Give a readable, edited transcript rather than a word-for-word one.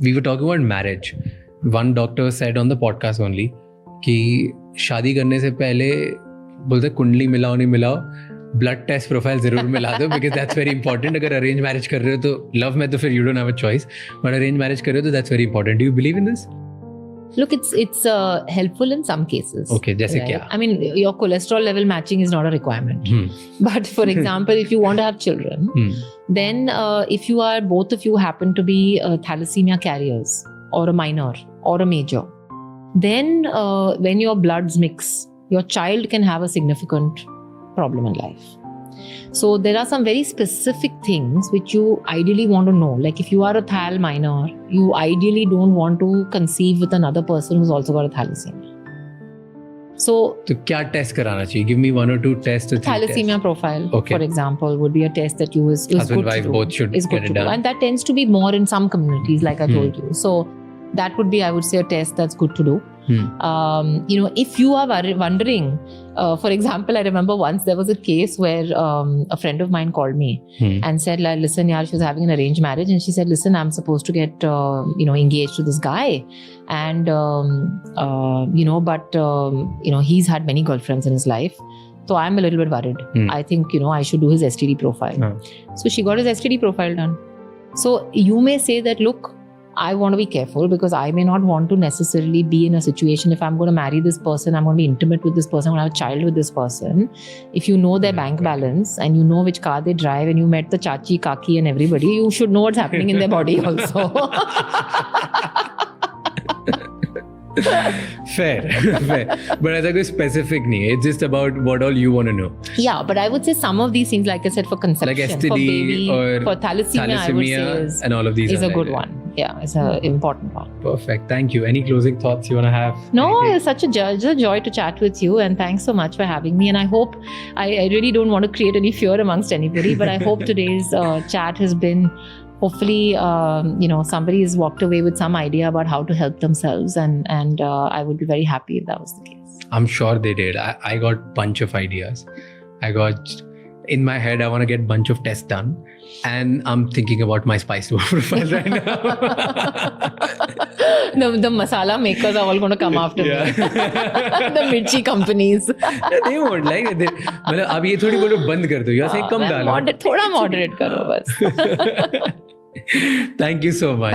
we were talking about marriage. One doctor said on the podcast only कि शादी करने से पहले बोलते कुंडली मिलाओ नहीं मिलाओ, ब्लड टेस्ट प्रोफाइल जरूर मिला दो, बिकॉज दैट्स वेरी इंपॉर्टेंट. अगर अरेंज मैरिज कर रहे हो तो, लव में तो फिर you don't have a choice, but arrange marriage कर रहे हो तो that's very important. Do you believe in this? Look, it's helpful in some cases. Okay, जैसे right? क्या? I mean, your cholesterol level matching is not a requirement. But for example, if you want to have children, then if you are, both of you happen to be thalassemia carriers, or a minor or a major, then when your bloods mix, your child can have a significant problem in life. So there are some very specific things which you ideally want to know. Like if you are a thal minor, you ideally don't want to conceive with another person who's also got a thalassemia. So क्या test कराना चाहिए? Give me 1 or 2 tests. Thalassemia profile, okay, for example, would be a test that you is husband good wife to do. both should is get good it to do. done. And that tends to be more in some communities, like I told you. So that would be, I would say, a test that's good to do. If you are wondering, for example, I remember once there was a case where a friend of mine called me and said, listen, yaar, she was having an arranged marriage, and she said, listen, I'm supposed to get engaged to this guy, and he's had many girlfriends in his life, so I'm a little bit worried. I think I should do his STD profile. So she got his STD profile done. So you may say that, look, I want to be careful because I may not want to necessarily be in a situation, if I'm going to marry this person, I'm going to be intimate with this person, I'm going to have a child with this person. If you know their bank balance and you know which car they drive and you met the chachi, kaki and everybody, you should know what's happening in their body also. Fair. But ऐसा कोई specific नहीं है. It's just about what all you want to know. Yeah, but I would say some of these things, like I said, for conception, like STD, for baby, or for thalassemia, I would say and all of these is a like good one. Yeah, it's an important one. Perfect. Thank you. Any closing thoughts you want to have? No, it's such a joy to chat with you, and thanks so much for having me. And I hope, I really don't want to create any fear amongst anybody, but I hope today's chat has been, hopefully, somebody has walked away with some idea about how to help themselves, and I would be very happy if that was the case. I'm sure they did. I got bunch of ideas. In my head, I want to get bunch of tests done, and I'm thinking about my spice profile right now. The masala makers are all going to come after me. The mirchi companies. They won't like it. मतलब अब ये थोड़ी बोलो बंद कर दो, यहाँ से कम डालो. थोड़ा moderate करो बस. Thank you so much.